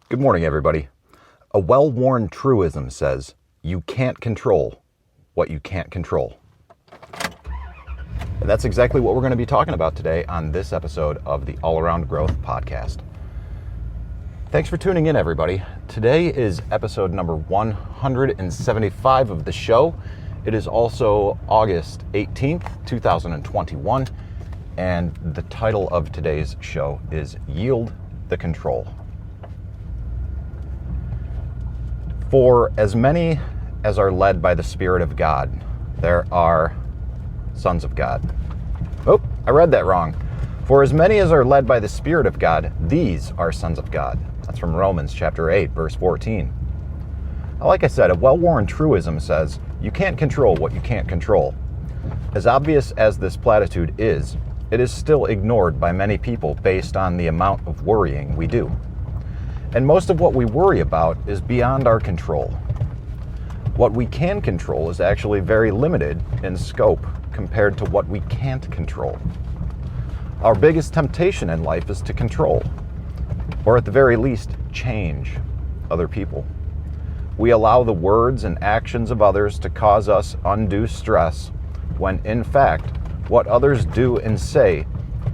Good morning, everybody. A well-worn truism says, you can't control what you can't control. And that's exactly what we're going to be talking about today on this episode of the All Around Growth podcast. Thanks for tuning in, everybody. Today is episode number 175 of the show. It is also August 18th, 2021, and the title of today's show is Yield the Control. For as many as are led by the Spirit of God, there are sons of God. Oh, I read that wrong. For as many as are led by the Spirit of God, these are sons of God. That's from Romans chapter 8, verse 14. Like I said, a well-worn truism says, you can't control what you can't control. As obvious as this platitude is, it is still ignored by many people based on the amount of worrying we do. And most of what we worry about is beyond our control. What we can control is actually very limited in scope compared to what we can't control. Our biggest temptation in life is to control, or at the very least, change other people. We allow the words and actions of others to cause us undue stress, when in fact, what others do and say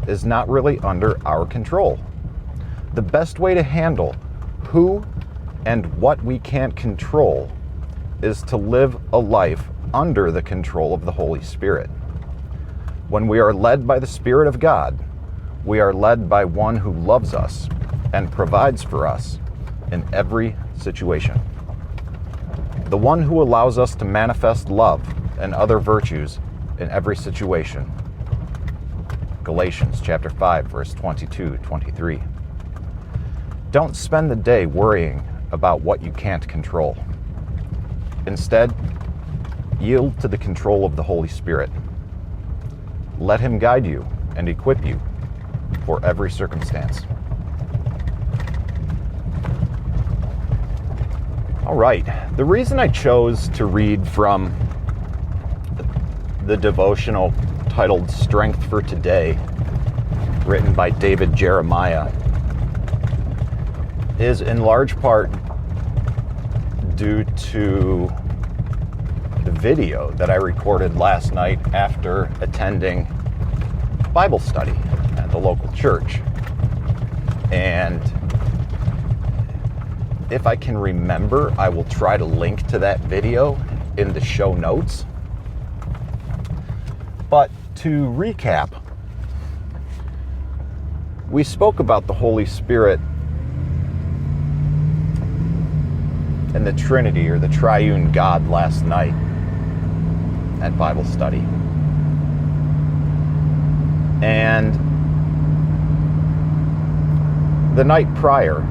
is not really under our control. The best way to handle who and what we can't control is to live a life under the control of the Holy Spirit. When we are led by the Spirit of God, we are led by one who loves us and provides for us in every situation. The one who allows us to manifest love and other virtues in every situation. Galatians chapter 5, verse 22-23. Don't spend the day worrying about what you can't control. Instead, yield to the control of the Holy Spirit. Let Him guide you and equip you for every circumstance. All right, the reason I chose to read from the devotional titled Strength for Today, written by David Jeremiah, is in large part due to the video that I recorded last night after attending Bible study at the local church. And if I can remember, I will try to link to that video in the show notes. But to recap, we spoke about the Holy Spirit and the Trinity, or the Triune God, last night at Bible study. And the night prior,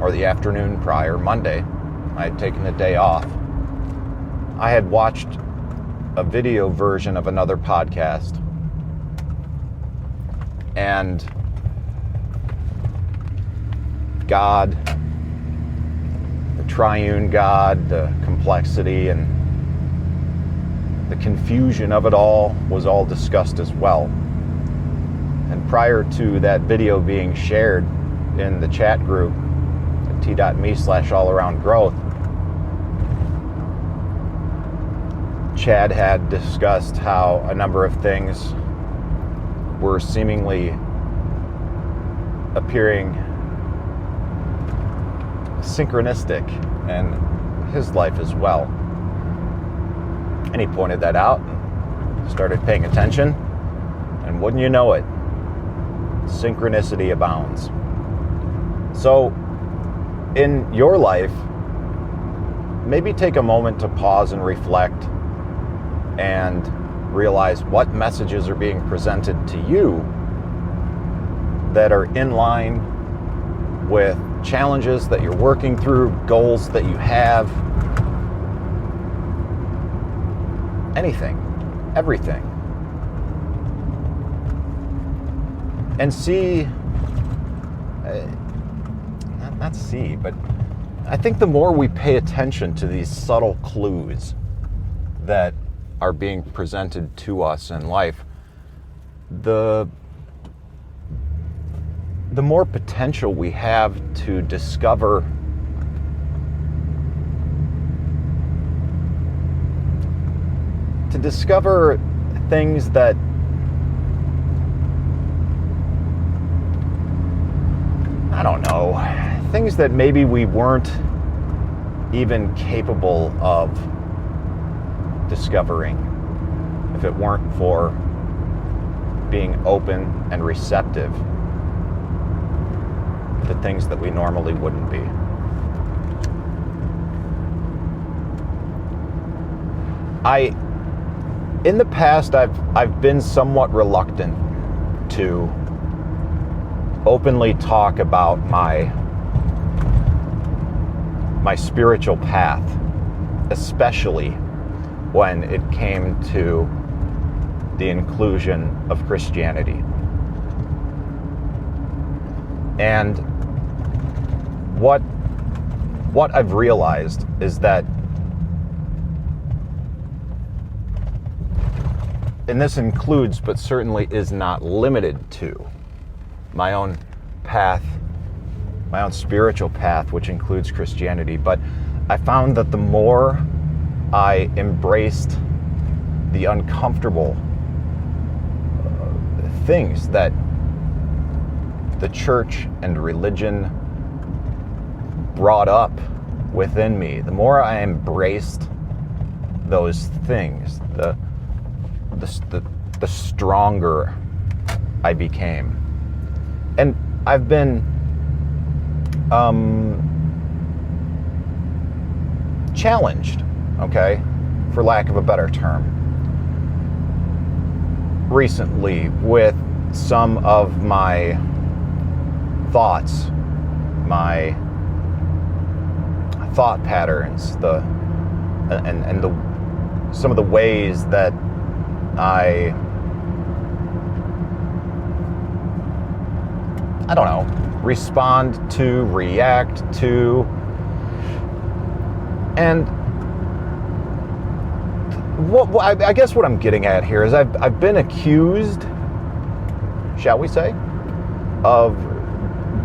or the afternoon prior, Monday, I had taken the day off. I had watched a video version of another podcast, and God, the Triune God, the complexity and the confusion of it all was all discussed as well. And prior to that video being shared in the chat group at t.me/allaroundgrowth, Chad had discussed how a number of things were seemingly appearing synchronistic in his life as well. And he pointed that out and started paying attention, and wouldn't you know it, synchronicity abounds. So in your life, maybe take a moment to pause and reflect and realize what messages are being presented to you that are in line with challenges that you're working through, goals that you have, anything, everything. And see, not see, but I think the more we pay attention to these subtle clues that are being presented to us in life, the the more potential we have to discover things that I don't know, things that maybe we weren't even capable of discovering if it weren't for being open and receptive to things that we normally wouldn't be. In the past, I've been somewhat reluctant to openly talk about my spiritual path, especially when it came to the inclusion of Christianity. And what I've realized is that, and this includes but certainly is not limited to, my own path, my own spiritual path, which includes Christianity, but I found that the more I embraced the uncomfortable things that the church and religion brought up within me, the more I embraced those things, the stronger I became. And I've been challenged, okay, for lack of a better term, recently with some of my thoughts, my thought patterns, some of the ways that I don't know, respond to, react to, and I guess what I'm getting at here is I've been accused, shall we say, of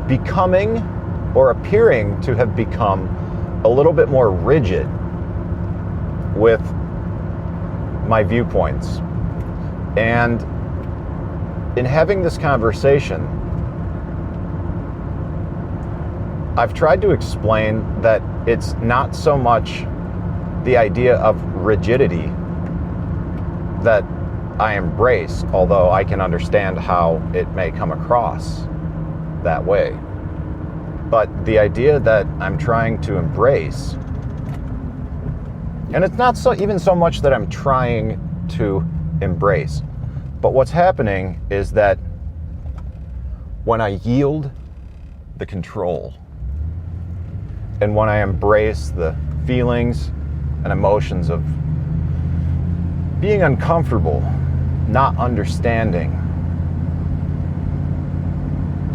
becoming or appearing to have become a little bit more rigid with my viewpoints. And in having this conversation, I've tried to explain that it's not so much the idea of rigidity that I embrace, although I can understand how it may come across that way. But the idea that I'm trying to embrace, and it's not even so much that I'm trying to embrace, but what's happening is that when I yield the control, and when I embrace the feelings and emotions of being uncomfortable, not understanding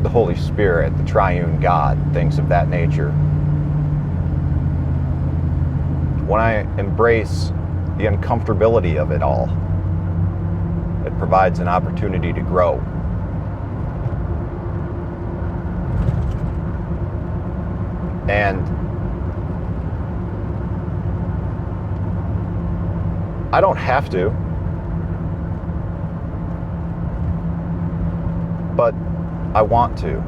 the Holy Spirit, the triune God, things of that nature, when I embrace the uncomfortability of it all, it provides an opportunity to grow. And I don't have to, but I want to.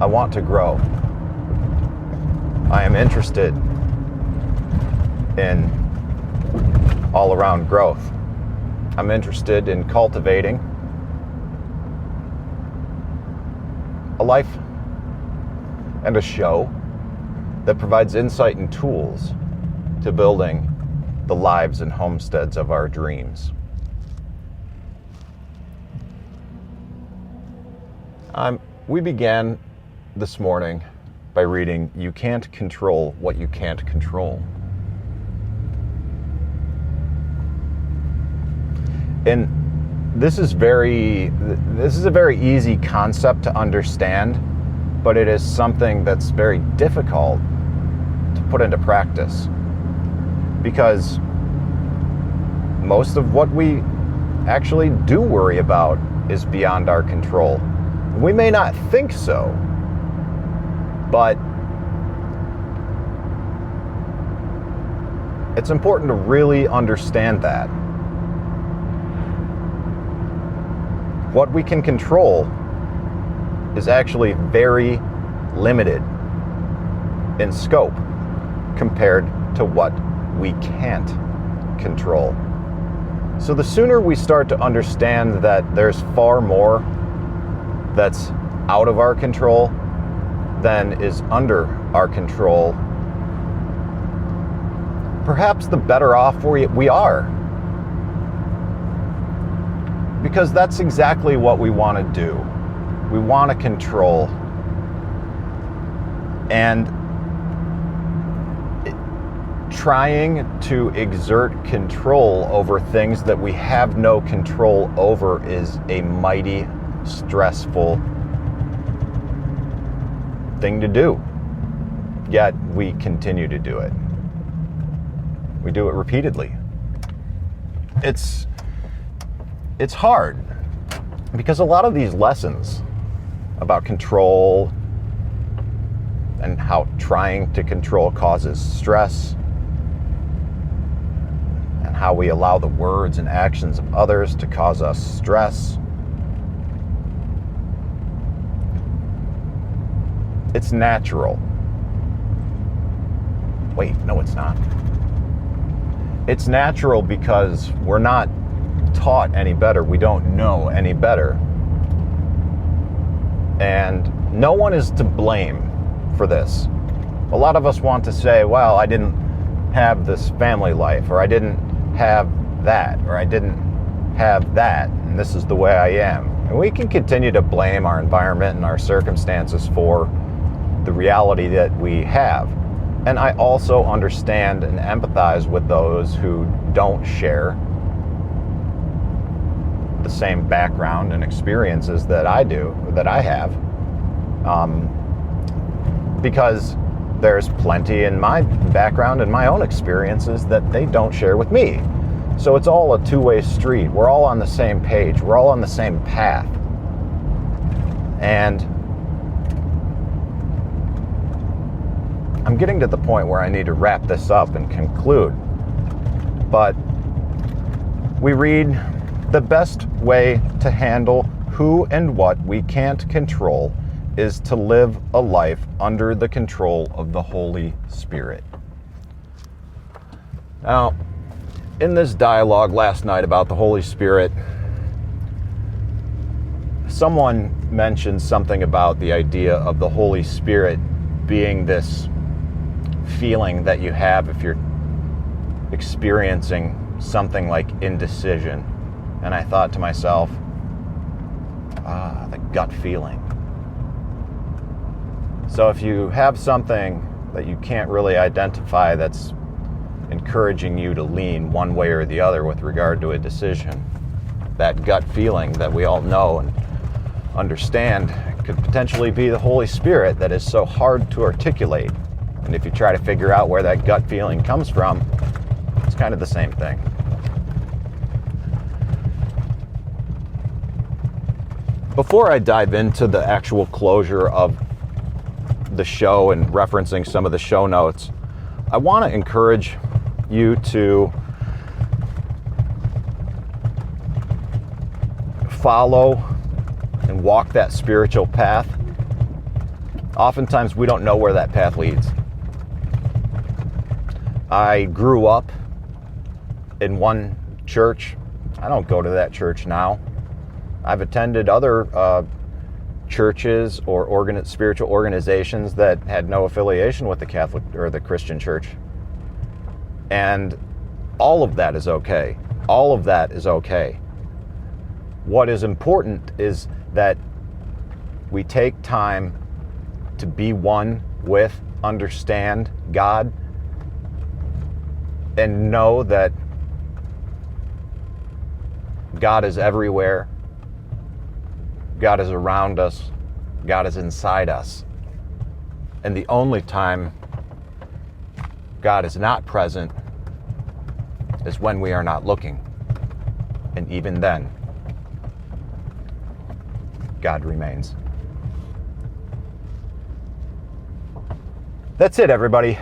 I want to grow. I am interested in all-around growth. I'm interested in cultivating a life and a show that provides insight and tools to building the lives and homesteads of our dreams. We began this morning by reading, "You can't control what you can't control." And this is a very easy concept to understand, but it is something that's very difficult to put into practice, because most of what we actually do worry about is beyond our control. We may not think so, but it's important to really understand that. What we can control is actually very limited in scope compared to what we can't control. So the sooner we start to understand that there's far more that's out of our control than is under our control, perhaps the better off we are. Because that's exactly what we want to do. We want to control. And trying to exert control over things that we have no control over is a mighty stressful thing to do. Yet we continue to do it. We do it repeatedly. It's hard because a lot of these lessons about control and how trying to control causes stress and how we allow the words and actions of others to cause us stress. It's natural. Wait, no, it's not. It's natural because we're not taught any better. We don't know any better. And no one is to blame for this. A lot of us want to say, well, I didn't have this family life, or I didn't have that, or I didn't have that, and this is the way I am. And we can continue to blame our environment and our circumstances for the reality that we have. And I also understand and empathize with those who don't share the same background and experiences that I have. Because there's plenty in my background and my own experiences that they don't share with me. So it's all a two-way street. We're all on the same page. We're all on the same path. And I'm getting to the point where I need to wrap this up and conclude. But we read, the best way to handle who and what we can't control is to live a life under the control of the Holy Spirit. Now, in this dialogue last night about the Holy Spirit, someone mentioned something about the idea of the Holy Spirit being this feeling that you have if you're experiencing something like indecision. And I thought to myself, the gut feeling. So if you have something that you can't really identify that's encouraging you to lean one way or the other with regard to a decision, that gut feeling that we all know and understand could potentially be the Holy Spirit that is so hard to articulate. And if you try to figure out where that gut feeling comes from, it's kind of the same thing. Before I dive into the actual closure of the show and referencing some of the show notes, I want to encourage you to follow and walk that spiritual path. Oftentimes we don't know where that path leads. I grew up in one church. I don't go to that church now. I've attended other churches or spiritual organizations that had no affiliation with the Catholic or the Christian church. And all of that is okay. All of that is okay. What is important is that we take time to be one with, understand God, and know that God is everywhere. God is around us. God is inside us. And the only time God is not present is when we are not looking. And even then, God remains. That's it, everybody.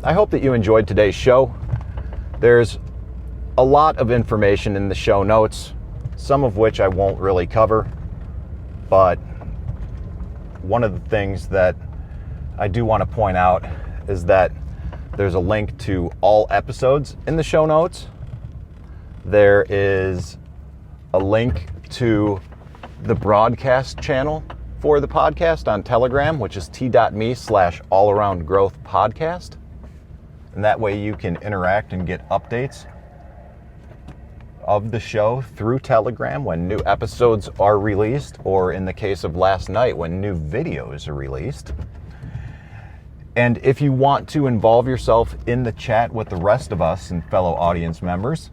I hope that you enjoyed today's show. There's a lot of information in the show notes, some of which I won't really cover, but one of the things that I do want to point out is that there's a link to all episodes in the show notes. There is a link to the broadcast channel for the podcast on Telegram, which is t.me/allaroundgrowthpodcast. And that way you can interact and get updates of the show through Telegram when new episodes are released, or in the case of last night, when new videos are released. And if you want to involve yourself in the chat with the rest of us and fellow audience members,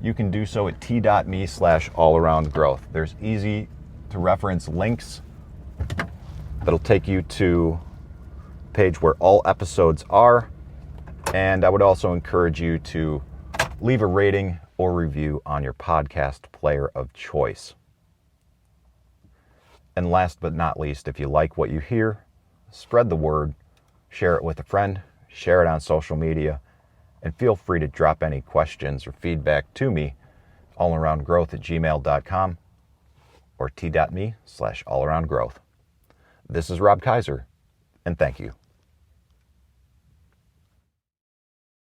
you can do so at t.me/allaroundgrowth. There's easy to reference links that'll take you to a page where all episodes are. And I would also encourage you to leave a rating or review on your podcast player of choice. And last but not least, if you like what you hear, spread the word, share it with a friend, share it on social media, and feel free to drop any questions or feedback to me, allaroundgrowth@gmail.com or t.me/allaroundgrowth. This is Rob Kaiser, and thank you.